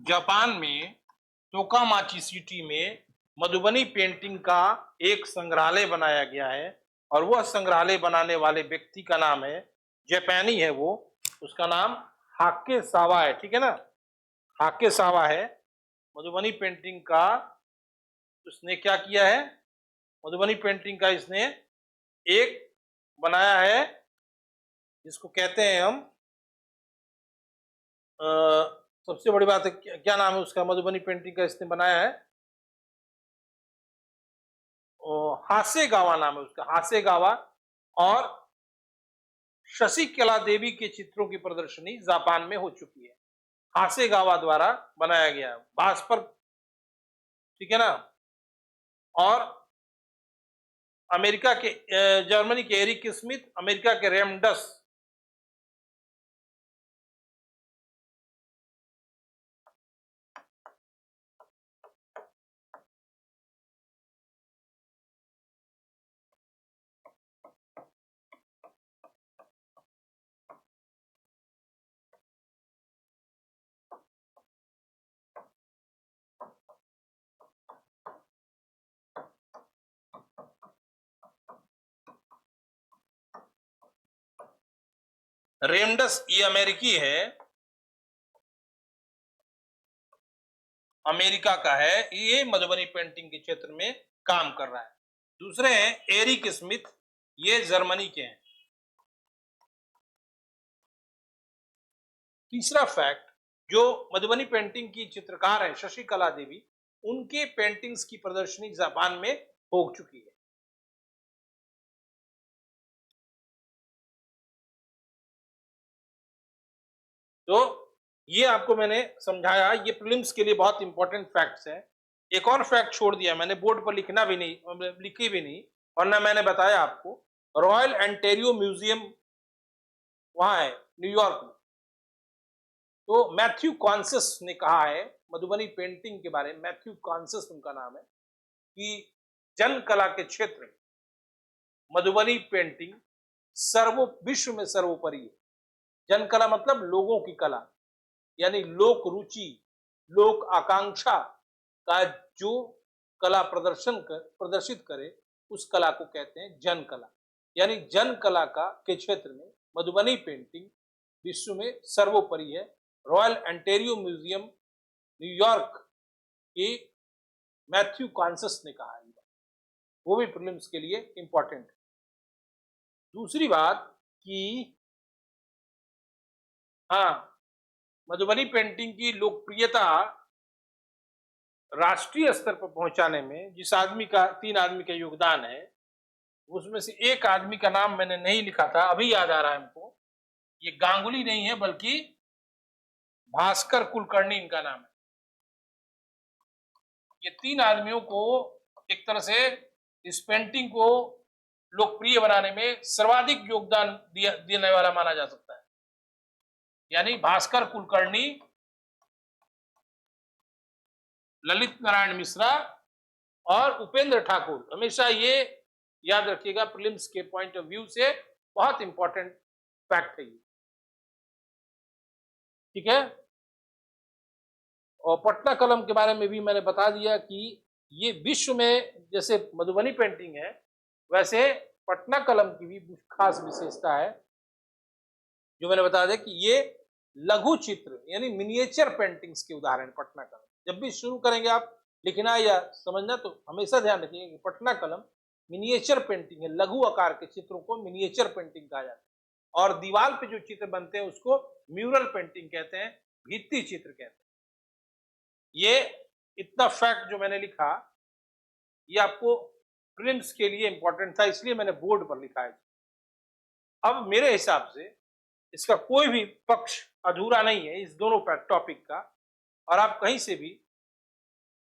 Speaker 1: जापान में टोकामाची सिटी में मधुबनी पेंटिंग का एक संग्रहालय बनाया गया है और वह संग्रहालय बनाने वाले व्यक्ति का नाम है, जापानी है वो, उसका नाम हाके सावा है। ठीक है ना, हाके सावा है। मधुबनी पेंटिंग का उसने क्या किया है, मधुबनी पेंटिंग का इसने एक बनाया है जिसको कहते हैं हम सबसे बड़ी बात है क्या नाम है उसका, मधुबनी पेंटिंग का इसने बनाया है हासेगावा नाम है उसका, हासेगावा। और शशिकला देवी के चित्रों की प्रदर्शनी जापान में हो चुकी है, हासेगावा द्वारा बनाया गया भास्कर। ठीक है ना, और अमेरिका के जर्मनी के एरिक स्मिथ, अमेरिका के रेमडस, रेमडस ये अमेरिकी है, अमेरिका का है, ये मधुबनी पेंटिंग के क्षेत्र में काम कर रहा है। दूसरे हैं एरिक स्मिथ, ये जर्मनी के हैं। तीसरा फैक्ट, जो मधुबनी पेंटिंग की चित्रकार है शशिकला देवी, उनके पेंटिंग्स की प्रदर्शनी जापान में हो चुकी है। तो ये आपको मैंने समझाया, ये प्रीलिम्स के लिए बहुत इंपॉर्टेंट फैक्ट्स है। एक और फैक्ट छोड़ दिया मैंने, बोर्ड पर लिखना भी नहीं, लिखी भी नहीं, और ना मैंने बताया आपको, रॉयल एंटेरियो म्यूजियम वहां है न्यूयॉर्क में। तो मैथ्यू कॉन्सेस ने कहा है मधुबनी पेंटिंग के बारे में, मैथ्यू कॉन्सेस उनका नाम है, कि जन कला के क्षेत्र में मधुबनी पेंटिंग विश्व में सर्वोपरि है। जन कला मतलब लोगों की कला, यानी लोक रुचि, लोक आकांक्षा का जो कला प्रदर्शित करे उस कला को कहते हैं जन कला। यानी जन कला का के क्षेत्र में मधुबनी पेंटिंग विश्व में सर्वोपरि है। रॉयल एंटेरियो म्यूजियम न्यूयॉर्क के मैथ्यू कॉन्सेस ने कहा है, वो भी प्रीलिम्स के लिए इंपॉर्टेंट है। दूसरी बात कि हाँ, मधुबनी पेंटिंग की लोकप्रियता राष्ट्रीय स्तर पर पहुंचाने में जिस आदमी का, 3 आदमी का योगदान है, उसमें से एक आदमी का नाम मैंने नहीं लिखा था, अभी याद आ रहा है हमको। ये गांगुली नहीं है बल्कि भास्कर कुलकर्णी इनका नाम है। ये 3 आदमियों को एक तरह से इस पेंटिंग को लोकप्रिय बनाने में सर्वाधिक योगदान देने वाला माना जा सकता है। यानी भास्कर कुलकर्णी, ललित नारायण मिश्रा और उपेंद्र ठाकुर। हमेशा ये याद रखिएगा, प्रीलिम्स के पॉइंट ऑफ व्यू से बहुत इंपॉर्टेंट फैक्ट है ये। ठीक है, और पटना कलम के बारे में भी मैंने बता दिया कि ये विश्व में जैसे मधुबनी पेंटिंग है, वैसे पटना कलम की भी खास विशेषता है, जो मैंने बता दिया कि ये लघु चित्र यानी मिनिएचर पेंटिंग्स के उदाहरण पटना कलम। जब भी शुरू करेंगे आप लिखना या समझना तो हमेशा ध्यान रखिए कि पटना कलम मिनिएचर पेंटिंग है, लघु आकार के चित्रों को मिनिएचर पेंटिंग कहा जाता है। और दीवार पे जो चित्र बनते हैं उसको म्यूरल पेंटिंग कहते हैं, भित्ति चित्र कहते हैं। ये इतना फैक्ट जो मैंने लिखा, ये आपको प्रीलिम्स के लिए इंपॉर्टेंट था, इसलिए मैंने बोर्ड पर लिखा है। अब मेरे हिसाब से इसका कोई भी पक्ष अधूरा नहीं है इस दोनों टॉपिक का, और आप कहीं से भी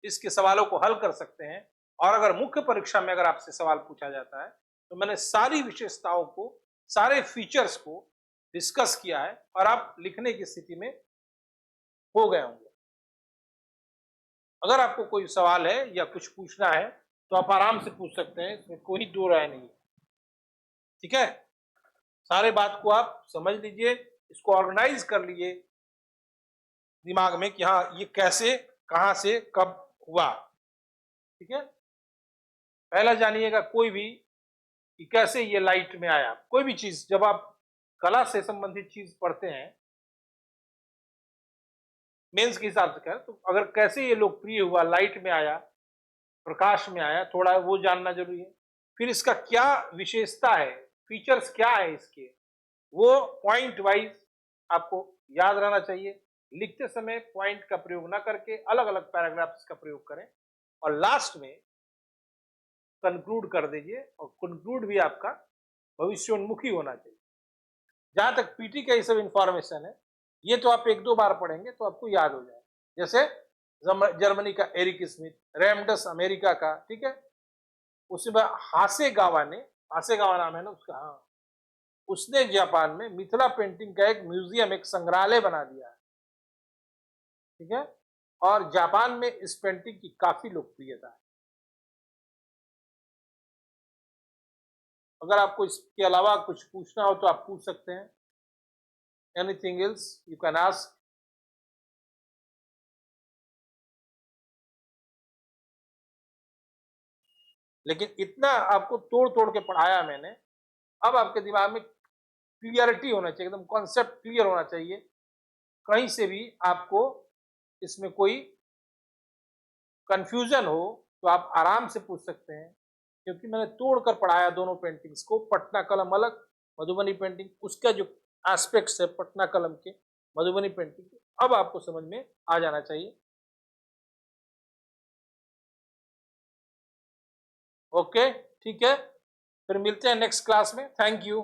Speaker 1: इसके सवालों को हल कर सकते हैं। और अगर मुख्य परीक्षा में अगर आपसे सवाल पूछा जाता है तो मैंने सारी विशेषताओं को, सारे फीचर्स को डिस्कस किया है और आप लिखने की स्थिति में हो गए होंगे। अगर आपको कोई सवाल है या कुछ पूछना है तो आप आराम से पूछ सकते हैं, इसमें कोई दो राय नहीं। ठीक है, सारे बात को आप समझ लीजिए, इसको ऑर्गेनाइज कर लीजिए, दिमाग में कि हाँ ये कैसे, कहां से, कब हुआ। ठीक है, पहला जानिएगा कोई भी कि कैसे ये लाइट में आया। कोई भी चीज जब आप कला से संबंधित चीज पढ़ते हैं मेंस के हिसाब से कहें तो, अगर कैसे ये लोकप्रिय हुआ, लाइट में आया, प्रकाश में आया, थोड़ा वो जानना जरूरी है। फिर इसका क्या विशेषता है, फीचर्स क्या है इसके, वो पॉइंट वाइज आपको याद रहना चाहिए। लिखते समय पॉइंट का प्रयोग ना करके अलग अलग पैराग्राफ्स का प्रयोग करें, और लास्ट में कंक्लूड कर दीजिए। और कंक्लूड भी आपका भविष्योन्मुखी होना चाहिए। जहां तक पीटी का ये सब इंफॉर्मेशन है, ये तो आप एक दो बार पढ़ेंगे तो आपको याद हो जाए। जैसे जर्मनी का एरिक स्मिथ, रेमडस अमेरिका का, ठीक है, उसके बाद हासेगावा नाम है ना उसका, हाँ, उसने जापान में मिथिला पेंटिंग का एक म्यूजियम, एक संग्रहालय बना दिया है। ठीक है, और जापान में इस पेंटिंग की काफी लोकप्रियता है। अगर आपको इसके अलावा कुछ पूछना हो तो आप पूछ सकते हैं। Anything else you can ask. लेकिन इतना आपको तोड़ तोड़ के पढ़ाया मैंने, अब आपके दिमाग में क्लियरिटी होना चाहिए, एकदम कॉन्सेप्ट क्लियर होना चाहिए। कहीं से भी आपको इसमें कोई कंफ्यूजन हो तो आप आराम से पूछ सकते हैं, क्योंकि मैंने तोड़कर पढ़ाया दोनों पेंटिंग्स को। पटना कलम अलग, मधुबनी पेंटिंग, उसका जो एस्पेक्ट्स है पटना कलम के, मधुबनी पेंटिंग के, अब आपको समझ में आ जाना चाहिए। ओके, ठीक है, फिर मिलते हैं नेक्स्ट क्लास में। Thank you.